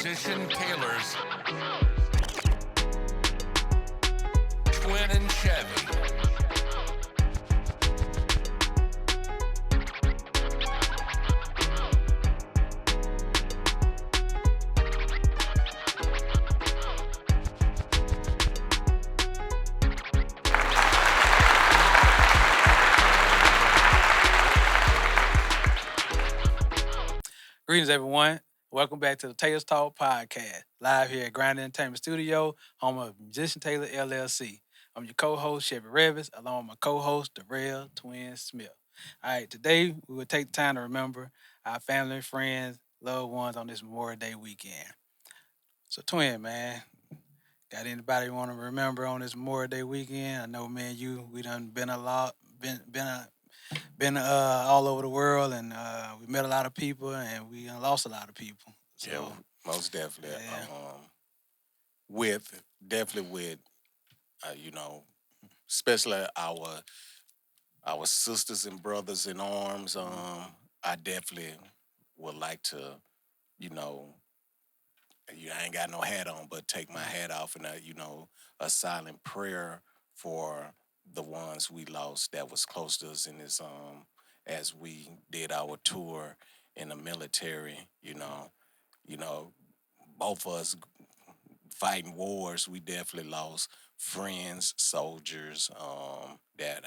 musician Tailors, Twin Chevie. Greetings, everyone. Welcome back to the Tailors Talk podcast, live here at Grind Entertainment Studio, home of Musician Tailor LLC. I'm your co-host, Chevy Revis, along with my co-host, Darrell Twin Smith. All right, today we will take the time to remember our family, friends, loved ones on this Memorial Day weekend. So, Twin, man, got anybody you want to remember on this Memorial Day weekend? I know, man, we done been a lot, been all over the world, and we met a lot of people, and we lost a lot of people. Yeah, So most definitely. yeah, With definitely with you know, especially our sisters and brothers in arms. I definitely would like to, you know, I ain't got no hat on, but take my hat off and a silent prayer for the ones we lost that was close to us in this as we did our tour in the military. You know, both of us fighting wars, we definitely lost friends, soldiers, that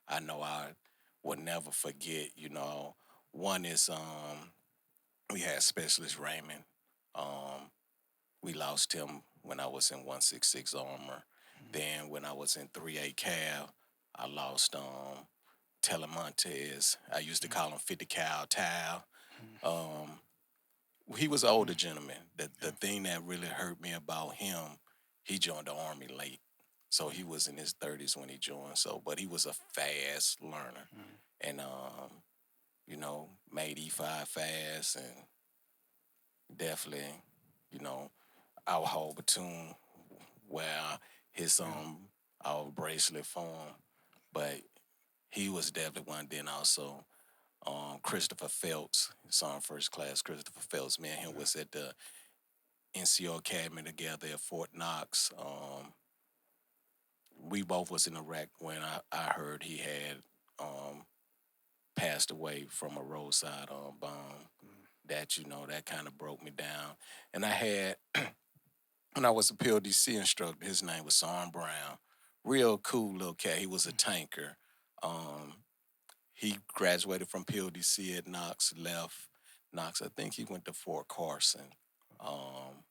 I know I will never forget. One is we had Specialist Raymond. Um, we lost him when I was in 166 Armor. Then when I was in 3A Cav, I lost Telemontez. I used to call him 50 Cal Tal. Um, he was an older gentleman. The thing that really hurt me about him, he joined the army late. So he was in his 30s when he joined. But he was a fast learner and made E5 fast and definitely, you know, our whole platoon where his our bracelet form. But he was definitely one. Then also Christopher Phelps, his son first class, Christopher Phelps, me and him was at the NCO Academy together at Fort Knox. We both was in Iraq when I heard he had um, passed away from a roadside bomb. That kind of broke me down. And I had when I was a PLDC instructor, his name was Son Brown. Real cool little cat. He was a tanker. Um, he graduated from PLDC at Knox, left Knox. I think he went to Fort Carson. Um,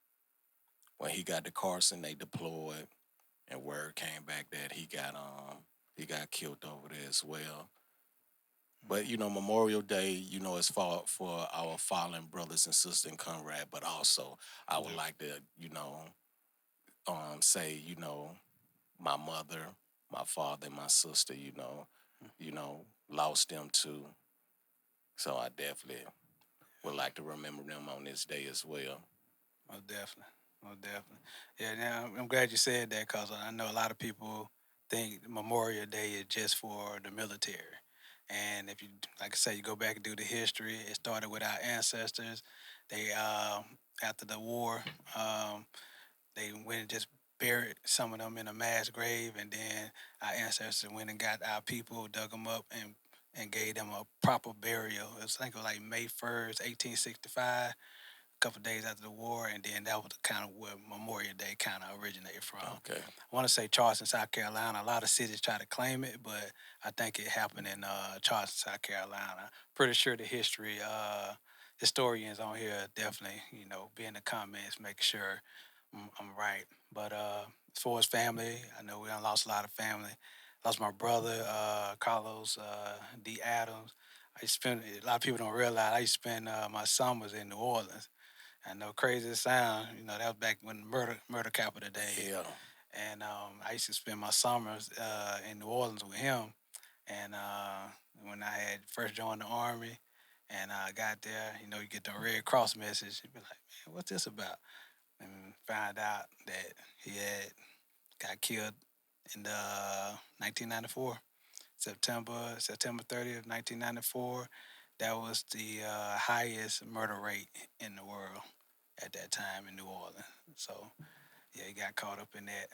when he got to Carson, they deployed, and word came back that he got killed over there as well. But Memorial Day, is for our fallen brothers and sisters in Conrad. But also, I would like to, say, my mother, my father, and my sister, lost them too. So I definitely would like to remember them on this day as well. most definitely, most definitely. Yeah, now I'm glad you said that because I know a lot of people think Memorial Day is just for the military. And if you, like I say, you go back and do the history, it started with our ancestors. They, after the war, um, they went and just buried some of them in a mass grave, and then our ancestors went and got our people, dug them up, and gave them a proper burial. It was, I think it was like May 1st, 1865, a couple of days after the war, and then that was kind of where Memorial Day kind of originated from. Okay. I want to say Charleston, South Carolina. A lot of cities try to claim it, but I think it happened in Charleston, South Carolina. Pretty sure the history historians on here definitely, be in the comments, make sure I'm right. But as far as family, I know we done lost a lot of family. Lost my brother, Carlos D. Adams. I used to spend a lot of people don't realize I used to spend my summers in New Orleans. I know crazy as it sound, that was back when murder capital days. Yeah. And I used to spend my summers in New Orleans with him. And when I had first joined the army, and I got there, you get the Red Cross message. You be like, man, what's this about? And find out that he had got killed in the 1994, September 30th, 1994. That was the highest murder rate in the world. at that time in New Orleans. So yeah, he got caught up in that.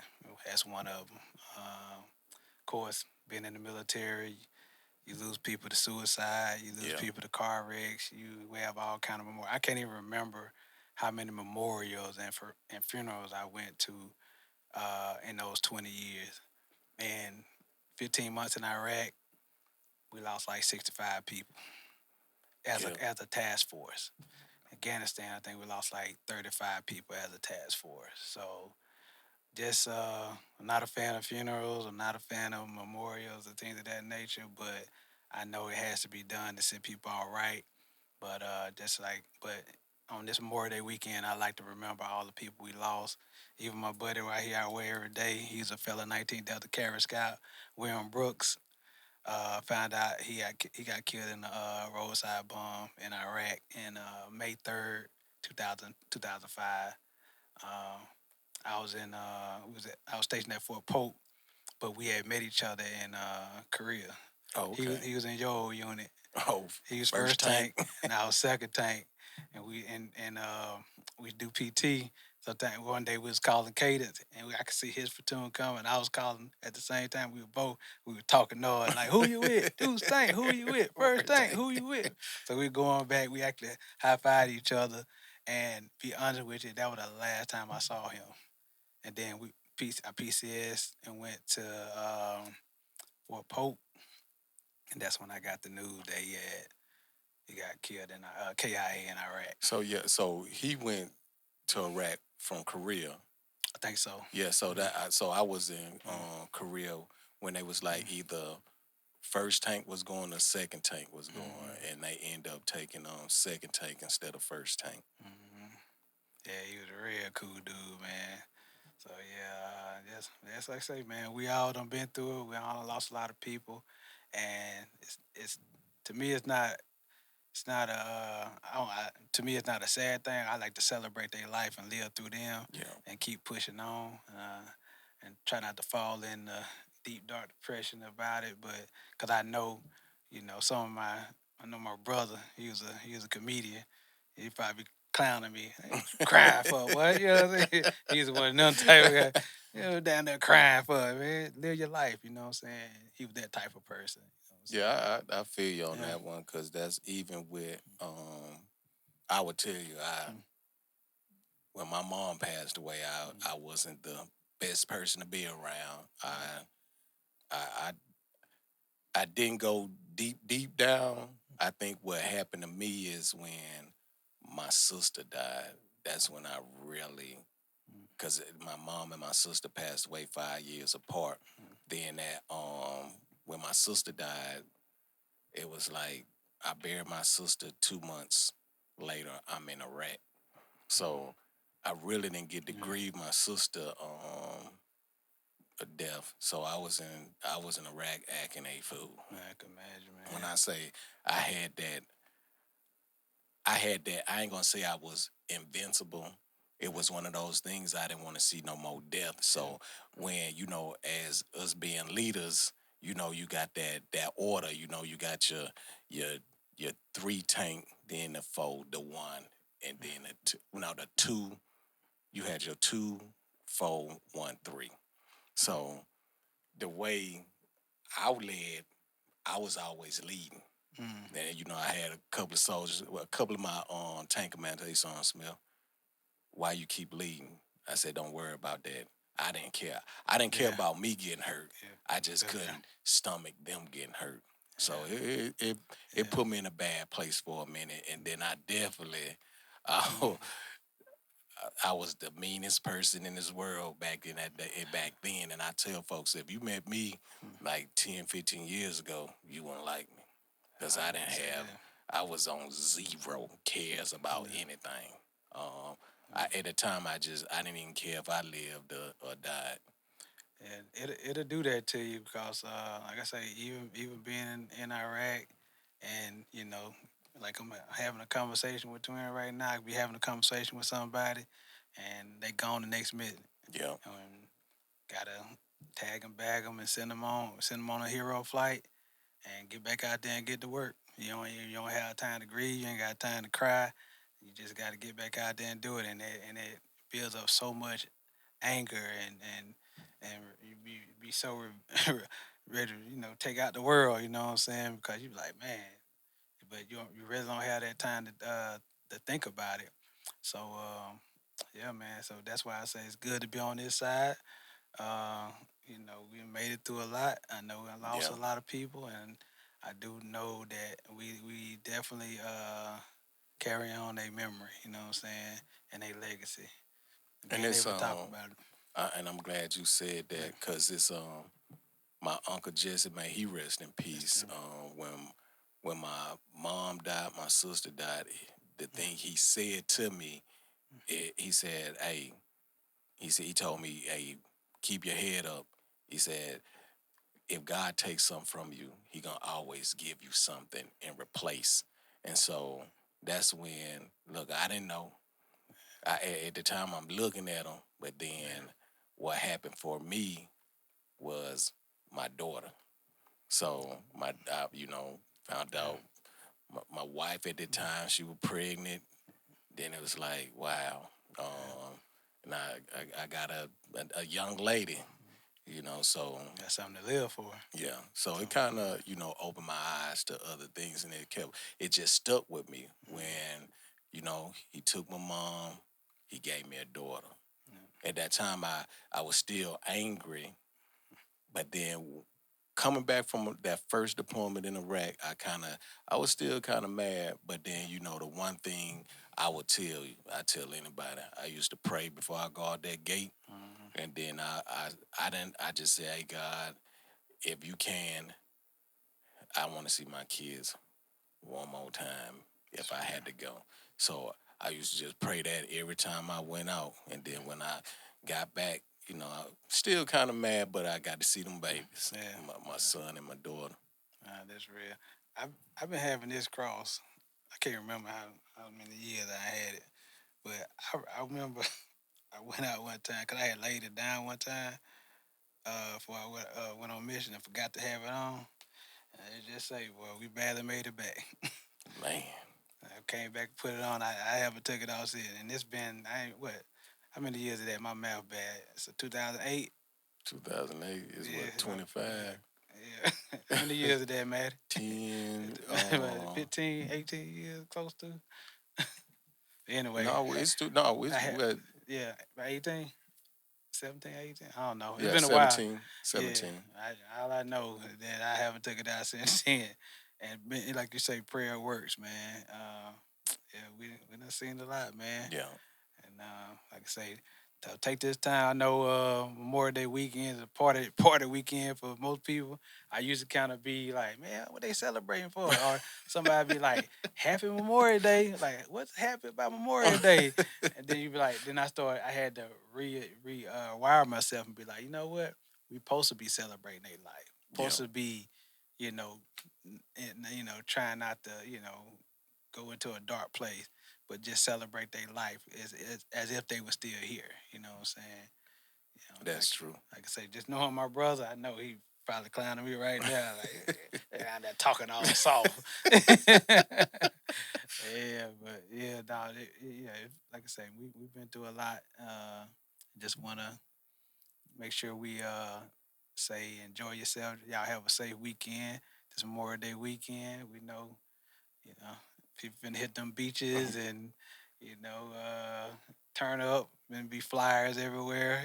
That's one of them. Of course, being in the military, you lose people to suicide, you lose Yeah. people to car wrecks. We have all kind of memorial. I can't even remember how many memorials and funerals I went to in those 20 years. And 15 months in Iraq, we lost like 65 people Yeah. as a task force. Afghanistan, I think we lost like 35 people as a task force. So just not a fan of funerals. I'm not a fan of memorials and things of that nature. But I know it has to be done to set people all right. But but on this Memorial Day weekend, I like to remember all the people we lost. Even my buddy right here, I wear every day. He's a fellow 19th Delta Carrot Scout, William Brooks. Found out he got killed in a roadside bomb in Iraq in May 3rd, 2005. Uh, I was in I was stationed at Fort Polk, but we had met each other in Korea. Oh, okay. He was in your unit. Oh, He was first first tank. tank, and I was second tank, and we do PT. So one day we was calling cadence, and I could see his platoon coming. I was calling at the same time. We were talking noise like, "Who you with? Who's tank? Who you with? First First tank? tank. Who you with?" So we going back. We actually high fived each other, and be honest with you, that was the last time I saw him. And then I PCS and went to Fort Pope, and that's when I got the news that he got killed in KIA in Iraq. So yeah, so he went to Iraq from Korea. I think so. Yeah, so Mhm. so I was in Mhm. Korea when they was like Mhm. either first tank was going or second tank was going, Mhm. and they end up taking second tank instead of first tank. Mhm. Yeah, he was a real cool dude, man. So yeah, just like I say, man, we all done been through it. We all lost a lot of people, and it's to me it's not a to me it's not a sad thing. I like to celebrate their life and live through them Yeah, and keep pushing on and try not to fall in deep dark depression about it. But because I know, some of I know my brother. He was a comedian. He probably clowning me, "Hey, what you crying for what?" You know what I'm saying? He's one of them type of guy. Down there crying for it, man. Live your life. You know what I'm saying? He was that type of person. You know what I'm saying? yeah, I feel you on Yeah. that one because that's even with I would tell you Mm, when my mom passed away, mm, I wasn't the best person to be around. I I didn't go deep down. I think what happened to me is when my sister died. That's when I really, mm, because my mom and my sister passed away 5 years apart. mm, Then that when my sister died, it was like I buried my sister 2 months later. I'm in Iraq, so I really didn't get to mm. Yeah. grieve my sister death. So I was in Iraq acting a fool. Man, I can imagine, When man. I say I had that, I had that. I ain't gonna say I was invincible. It was one of those things I didn't want to see no more death. Yeah. So when as us being leaders, you got that order. You got your your three tank, then the four, the one, and then the two. No, the two. You had your two, four, one, three. So the way I led, I was always leading. Mm. And I had a couple of soldiers, well, a couple of my tank commanders. They saw Smith. Why you keep leading? I said, don't worry about that. I didn't care. I didn't care Yeah. about me getting hurt. Yeah. I just Feel couldn't stomach them getting hurt. So Yeah. it Yeah. put me in a bad place for a minute, and then I definitely, Mm. I was the meanest person in this world back in that day, back then. And I tell folks, if you met me Mm. like 10, 15 years ago, you wouldn't like me because I I can didn't say have, that. I was on zero cares about Yeah. anything. Um, Mm. at the time, I didn't even care if I lived or died. And it'll do that to you because, like I say, even being in Iraq, and like I'm having a conversation with Twin right now, I could be having a conversation with somebody, and they gone the next minute, Yeah, and gotta tag them, bag them, and send them on a hero flight, and get back out there and get to work. You don't have time to grieve, you ain't got time to cry. You just got to get back out there and do it, and it builds up so much anger and you be so ready to take out the world. You know what I'm saying? Because you be like, man, but you really don't have that time to think about it. So yeah, man. So that's why I say it's good to be on this side. Uh, we made it through a lot. I know we lost Yeah. a lot of people, and I do know that we definitely carry on their memory. You know what I'm saying, and their legacy. And Being it's able to talk about it. and I'm glad you said that because it's my uncle Jesse, man, he rest in peace. When my mom died, my sister died, the thing he said to me, he said, "Hey," he told me, "Hey, keep your head up." He said, "If God takes something from you, He gonna always give you something in replace." And so that's when, look, I didn't know. At the time, I'm looking at him, but then what happened for me was my daughter. So found out my wife at the time she was pregnant. Then it was like, wow. And I got a young lady, so Got something to live for. yeah. So So it kind of opened my eyes to other things, and it just stuck with me when he took my mom, he gave me a daughter. At that time, I was still angry, but then coming back from that first deployment in Iraq, I was still kind of mad. But then the one thing I would tell you, I tell anybody, I used to pray before I go out that gate, and then I just say, hey God, if you can, I want to see my kids one more time if I had to go. So I used to just pray that every time I went out, and then when I got back, I still kind of mad, but I got to see them babies, yeah, my son and my daughter. that's real. I've been having this cross. I can't remember how many years I had it, but I remember I went out one time because I had laid it down one time before I went on mission and forgot to have it on. And it just say, "Well, we barely made it back." Man, I came back, put it on. I haven't took it off since, and it's been I ain't what. How many years is that? My math bad. So 2008. 2008 is what, Yeah, 25? yeah. How many years is that, Matt? 10, 15, 18 years, close to. Anyway, no, it's too, no, I it's, had what, yeah, about 18, 17, 18. I don't know. It's yeah, been a while. 17, Yeah, 17. all I know is that I haven't took it out since then. And like you say, prayer works, man. Yeah, we done seen a lot, man. Yeah, And like I say, to take this time. I know Memorial Day weekend is a party weekend for most people. I used to kind of be like, man, what they celebrating for? Or somebody be like, Happy Memorial Day. Like, what's happy about Memorial Day? And then you be like, then I had to wire myself and be like, you know what? We supposed to be celebrating their life. yeah, Supposed to be, you know, trying not to, go into a dark place, but just celebrate their life as if they were still here. You know what I'm saying? that's true. Like I say, just knowing my brother, I know he probably clowning me right now, like out there talking all soft. Yeah, but yeah, dog, like I say, we've been through a lot. Just wanna make sure we say enjoy yourself. Y'all have a safe weekend. This Memorial Day weekend. We know you know, people been hit them beaches and turn up and be flyers everywhere.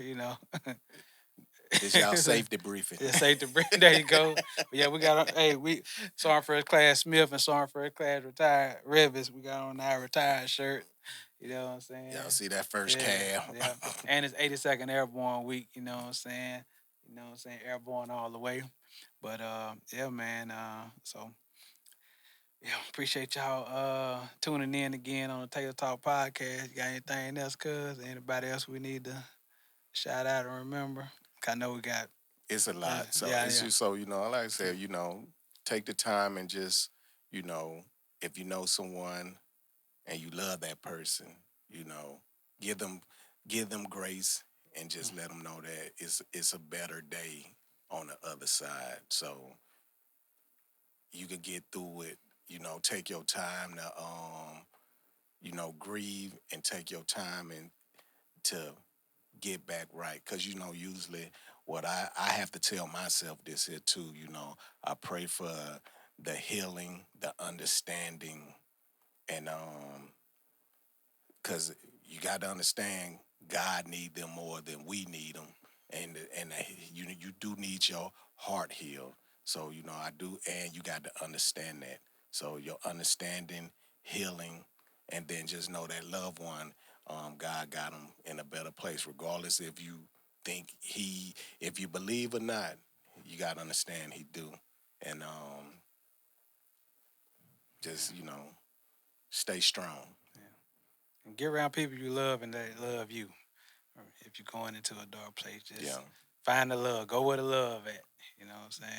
This y'all safety briefing. Yeah, say to bring. There you go. But yeah, we got. Hey, we Sergeant First Class Smith and Sergeant First Class retired Revis. We got on our retired shirt. You know what I'm saying? Y'all see that first Yeah, cab. yeah. And it's 82nd Airborne Week. You know what I'm saying? You know what I'm saying? Airborne all the way. But yeah, man. So yeah, appreciate y'all tuning in again on the Tailor Talk podcast. You got anything else, cuz? Anybody else we need to shout out and remember? I know we got It's a lot. So yeah, it's yeah. just so, like I said, take the time and just, you know, if you know someone and you love that person, you know, give them give them grace and just let them know that it's a better day on the other side. So you could get through it, take your time to grieve and take your time and to get back right. Because, usually what I have to tell myself this here too, I pray for the healing, the understanding, and because you got to understand God need them more than we need them, and you do need your heart healed. So I do, and you got to understand that. So your understanding, healing, and then just know that loved one, God got them in a better place, regardless if you believe or not. You got to understand He do, and just stay strong. And get around people you love and they love you. Or if you're going into a dark place, Yeah. just find the love. Go where the love at. You know what I'm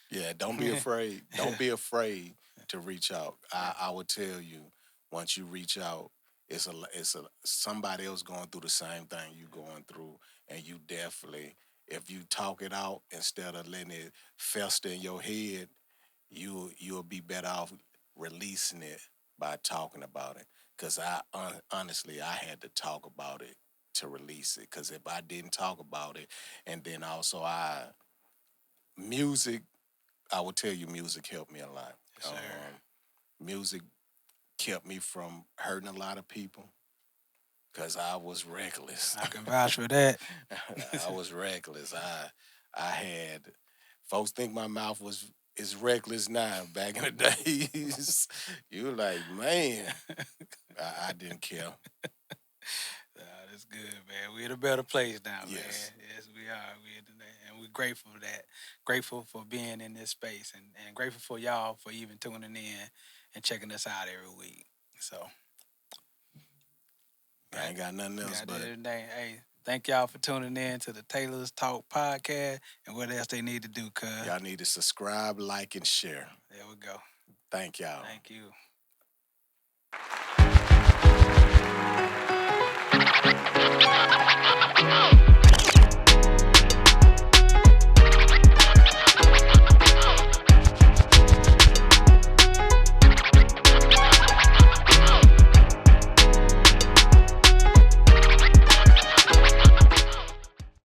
Yeah, don't be saying? afraid. Don't be afraid to reach out. Yeah. I would tell you, once you reach out, it's a somebody else going through the same thing you going through, and you definitely, if you talk it out instead of letting it fester in your head, you'll be better off releasing it by talking about it. Cause honestly, I had to talk about it to release it. Cause if I didn't talk about it, and then also music I will tell you, music helped me a lot. Yes, sir. Music kept me from hurting a lot of people because I was reckless. I can vouch for that. I was reckless. I had folks think my mouth was is reckless now. Back in the days, you were like, man, I didn't care. That's good, man. We're in a better place now, man. Yes. Yes, we are. And we're grateful for that. Grateful for being in this space and grateful for y'all for even tuning in and checking us out every week. So, I ain't got nothing else got but everything. Hey, thank y'all for tuning in to the Tailors Talk podcast and what else they need to do, cuz. y'all need to subscribe, like, and share. There we go. Thank y'all. Thank you.